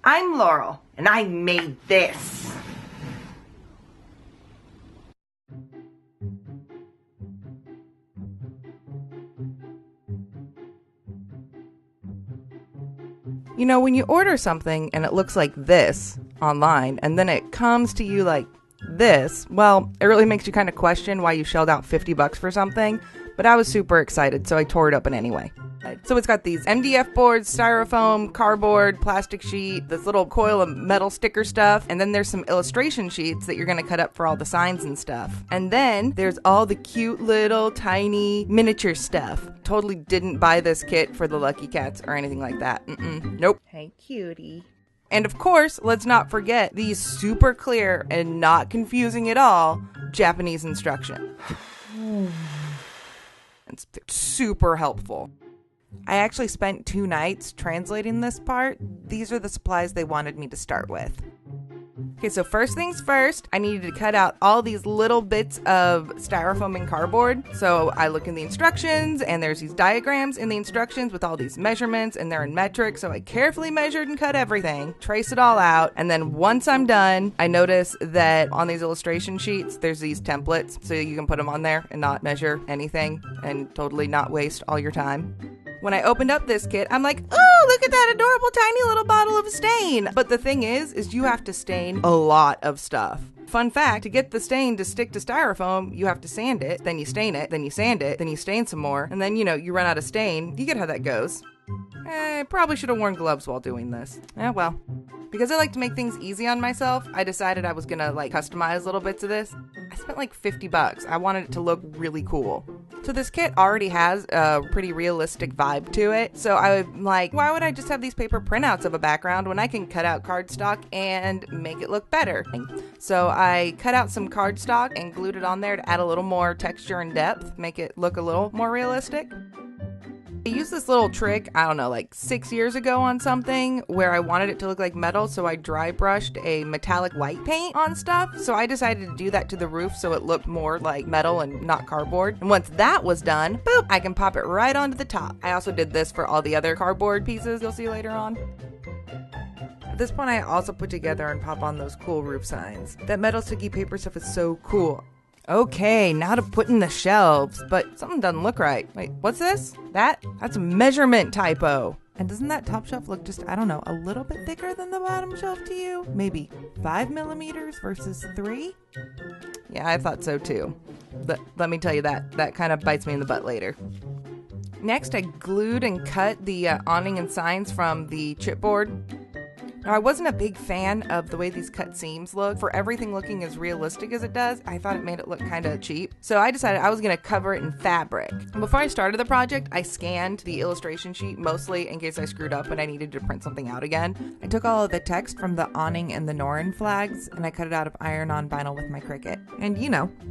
I'm Laurel, and I made this. You know, when you order something and it looks like this online, and then it comes to you like this, well, it really makes you kind of question why you shelled out $50 for something, but I was super excited, so I tore it open anyway. So it's got these MDF boards, styrofoam, cardboard, plastic sheet, this little coil of metal sticker stuff, and then there's some illustration sheets that you're going to cut up for all the signs and stuff. And then there's all the cute little tiny miniature stuff. Totally didn't buy this kit for the Lucky Cats or anything like that. Nope. Hey, cutie. And of course, let's not forget these super clear and not confusing at all Japanese instructions. It's super helpful. I actually spent 2 nights translating this part. These are the supplies they wanted me to start with. Okay, so first things first, I needed to cut out all these little bits of styrofoam and cardboard. So I look in the instructions, and there's these diagrams in the instructions with all these measurements, and they're in metric. So I carefully measured and cut everything, trace it all out, and then once I'm done, I notice that on these illustration sheets, there's these templates, so you can put them on there and not measure anything and totally not waste all your time. When I opened up this kit, I'm like, oh, look at that adorable tiny little bottle of stain. But the thing is you have to stain a lot of stuff. Fun fact, to get the stain to stick to styrofoam, you have to sand it, then you stain it, then you sand it, then you stain some more, and then, you run out of stain. You get how that goes. I probably should have worn gloves while doing this. Well. Because I like to make things easy on myself, I decided I was gonna customize little bits of this. I spent like $50. I wanted it to look really cool. So this kit already has a pretty realistic vibe to it. So I'm like, why would I just have these paper printouts of a background when I can cut out cardstock and make it look better? So I cut out some cardstock and glued it on there to add a little more texture and depth, make it look a little more realistic. I used this little trick, I don't know, like 6 years ago on something where I wanted it to look like metal, so I dry brushed a metallic white paint on stuff. So I decided to do that to the roof so it looked more like metal and not cardboard. And once that was done, boop, I can pop it right onto the top. I also did this for all the other cardboard pieces you'll see later on. At this point, I also put together and pop on those cool roof signs. That metal sticky paper stuff is so cool. Okay, now to put in the shelves, but something doesn't look right. Wait, what's this? That's a measurement typo. And doesn't that top shelf look just, I don't know, a little bit thicker than the bottom shelf to you? Maybe 5 millimeters versus 3? Yeah, I thought so too. But let me tell you that kind of bites me in the butt later. Next, I glued and cut the awning and signs from the chipboard. Now, I wasn't a big fan of the way these cut seams look. For everything looking as realistic as it does, I thought it made it look kind of cheap. So I decided I was going to cover it in fabric. And before I started the project, I scanned the illustration sheet mostly in case I screwed up and I needed to print something out again. I took all of the text from the awning and the Norrin flags and I cut it out of iron-on vinyl with my Cricut. And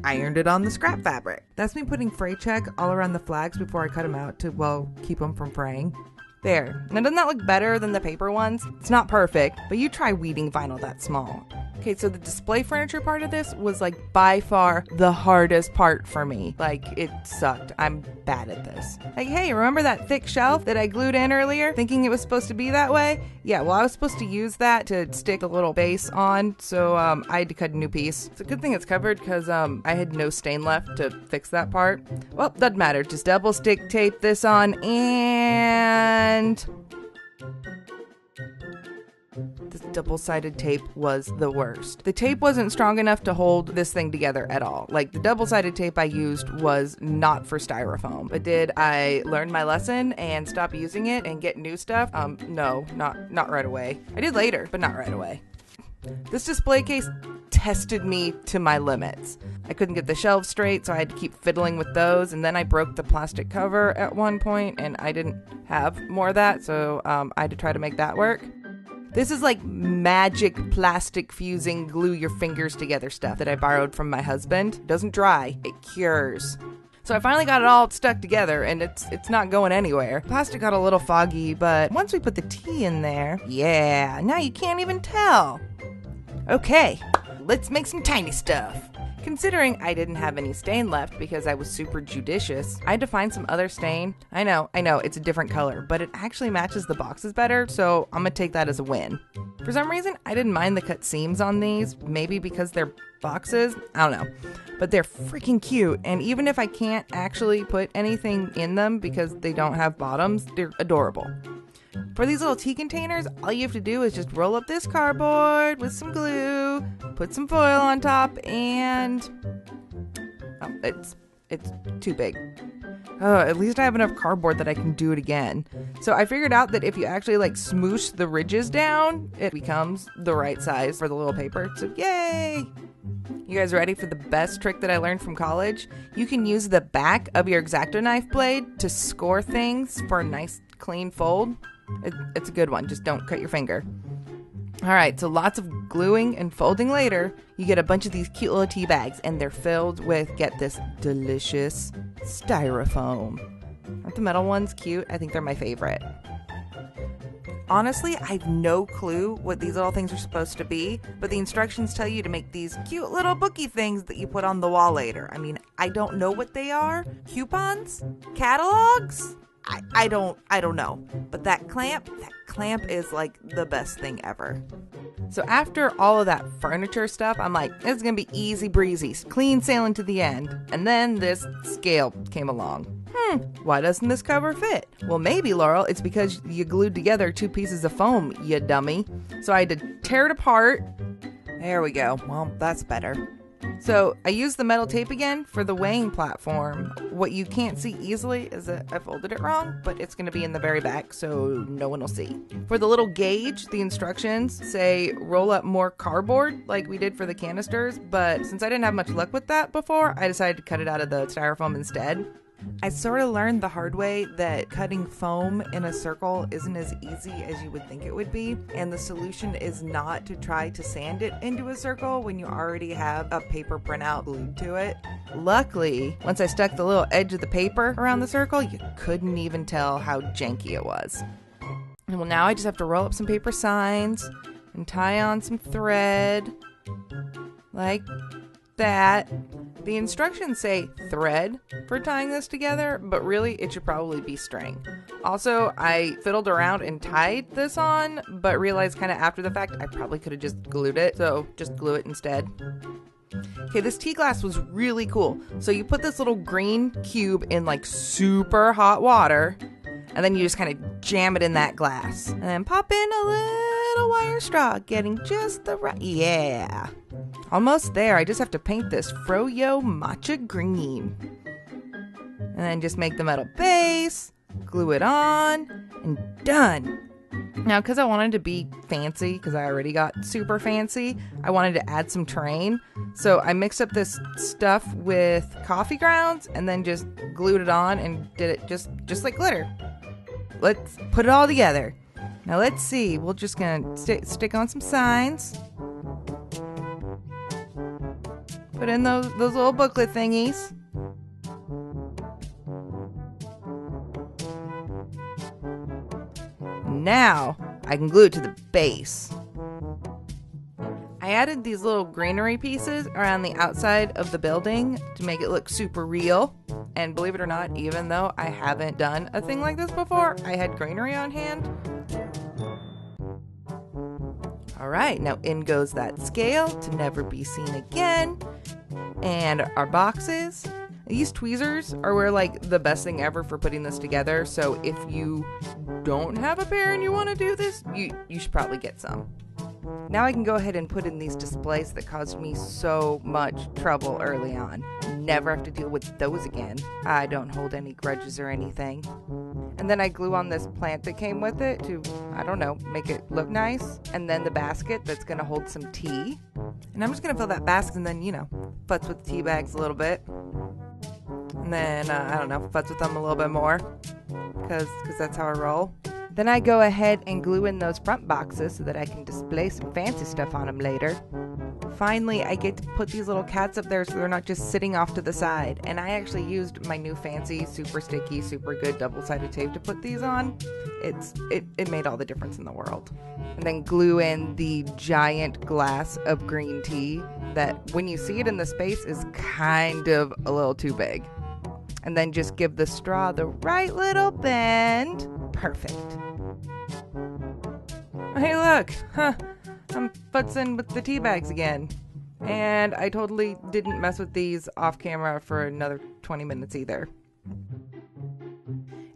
ironed it on the scrap fabric. That's me putting fray check all around the flags before I cut them out to, keep them from fraying. There. Now, doesn't that look better than the paper ones? It's not perfect, but you try weeding vinyl that small. Okay, so the display furniture part of this was by far the hardest part for me. It sucked. I'm bad at this. Hey, remember that thick shelf that I glued in earlier, thinking it was supposed to be that way? Yeah, well, I was supposed to use that to stick a little base on, so I had to cut a new piece. It's a good thing it's covered because I had no stain left to fix that part. Well, doesn't matter. Just double stick tape this on and... This double-sided tape was the worst. The tape wasn't strong enough to hold this thing together at all. The double-sided tape I used was not for styrofoam. But did I learn my lesson and stop using it and get new stuff? No, not right away. I did later, but not right away. This display case tested me to my limits. I couldn't get the shelves straight, so I had to keep fiddling with those, and then I broke the plastic cover at one point, and I didn't have more of that, so I had to try to make that work. This is magic plastic fusing glue your fingers together stuff that I borrowed from my husband. It doesn't dry, it cures. So I finally got it all stuck together and it's not going anywhere. Plastic got a little foggy, but once we put the tea in there, yeah, now you can't even tell. Okay, let's make some tiny stuff. Considering I didn't have any stain left because I was super judicious, I had to find some other stain. I know, it's a different color, but it actually matches the boxes better, so I'm gonna take that as a win. For some reason, I didn't mind the cut seams on these, maybe because they're boxes, I don't know. But they're freaking cute, and even if I can't actually put anything in them because they don't have bottoms, they're adorable. For these little tea containers, all you have to do is just roll up this cardboard with some glue, put some foil on top, and oh, it's too big. Oh, at least I have enough cardboard that I can do it again. So I figured out that if you actually like smoosh the ridges down, it becomes the right size for the little paper. So yay! You guys ready for the best trick that I learned from college? You can use the back of your X-Acto knife blade to score things for a nice clean fold. It's a good one, just don't cut your finger. Alright, so lots of gluing and folding later, you get a bunch of these cute little tea bags, and they're filled with, get this, delicious styrofoam. Aren't the metal ones cute? I think they're my favorite. Honestly, I have no clue what these little things are supposed to be, but the instructions tell you to make these cute little booky things that you put on the wall later. I mean, I don't know what they are. Coupons? Catalogs? I don't know. But that clamp is like the best thing ever. So after all of that furniture stuff, I'm like, it's gonna be easy breezy, clean sailing to the end. And then this scale came along. Why doesn't this cover fit? Well, maybe, Laurel, it's because you glued together 2 pieces of foam, you dummy. So I had to tear it apart. There we go. Well, that's better. So I used the metal tape again for the weighing platform. What you can't see easily is that I folded it wrong, but it's going to be in the very back, so no one will see. For the little gauge, the instructions say roll up more cardboard like we did for the canisters, but since I didn't have much luck with that before, I decided to cut it out of the styrofoam instead. I sort of learned the hard way that cutting foam in a circle isn't as easy as you would think it would be, and the solution is not to try to sand it into a circle when you already have a paper printout glued to it. Luckily, once I stuck the little edge of the paper around the circle, you couldn't even tell how janky it was. And well, now I just have to roll up some paper signs and tie on some thread like that. The instructions say thread for tying this together, but really it should probably be string. Also, I fiddled around and tied this on, but realized kind of after the fact I probably could have just glued it, so just glue it instead. Okay, this tea glass was really cool. So you put this little green cube in like super hot water, and then you just kind of jam it in that glass. And then pop in a little wire straw, getting just the right, yeah. Almost there. I just have to paint this Froyo Matcha Green. And then just make the metal base, glue it on, and done. Now, because I wanted to be fancy, because I already got super fancy, I wanted to add some terrain. So I mixed up this stuff with coffee grounds and then just glued it on and did it just like glitter. Let's put it all together. Now let's see. We're just gonna stick on some signs. Put in those little booklet thingies. Now I can glue it to the base. I added these little greenery pieces around the outside of the building to make it look super real. And believe it or not, even though I haven't done a thing like this before, I had greenery on hand. All right, now in goes that scale to never be seen again. And our boxes. These tweezers are like the best thing ever for putting this together. So if you don't have a pair and you want to do this, you should probably get some. Now I can go ahead and put in these displays that caused me so much trouble early on. Never have to deal with those again. I don't hold any grudges or anything. And then I glue on this plant that came with it to, I don't know, make it look nice. And then the basket that's going to hold some tea. And I'm just going to fill that basket and then, futz with the tea bags a little bit. And then, I don't know, futz with them a little bit more. Because that's how I roll. Then I go ahead and glue in those front boxes so that I can display some fancy stuff on them later. Finally, I get to put these little cats up there so they're not just sitting off to the side. And I actually used my new fancy, super sticky, super good double-sided tape to put these on. It made all the difference in the world. And then glue in the giant glass of green tea that, when you see it in the space, is kind of a little too big. And then just give the straw the right little bend. Perfect. Hey, look, I'm futzing with the tea bags again. And I totally didn't mess with these off camera for another 20 minutes either.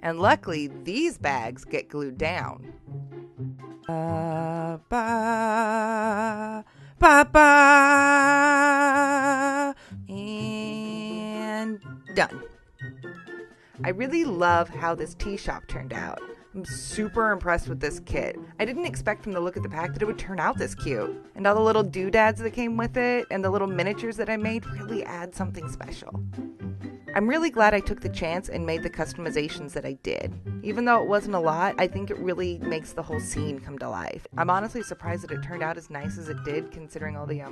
And luckily, these bags get glued down. And done. I really love how this tea shop turned out. I'm super impressed with this kit. I didn't expect from the look of the pack that it would turn out this cute. And all the little doodads that came with it and the little miniatures that I made really add something special. I'm really glad I took the chance and made the customizations that I did. Even though it wasn't a lot, I think it really makes the whole scene come to life. I'm honestly surprised that it turned out as nice as it did, considering all the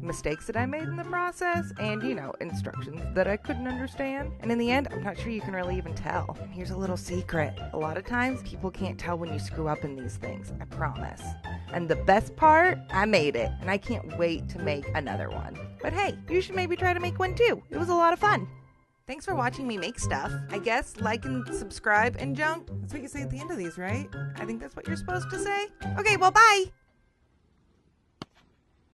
mistakes that I made in the process and, instructions that I couldn't understand. And in the end, I'm not sure you can really even tell. And here's a little secret. A lot of times, people can't tell when you screw up in these things, I promise. And the best part, I made it, and I can't wait to make another one. But hey, you should maybe try to make one too. It was a lot of fun. Thanks for watching me make stuff. I guess like and subscribe and junk. That's what you say at the end of these, right? I think that's what you're supposed to say. Okay, well, bye!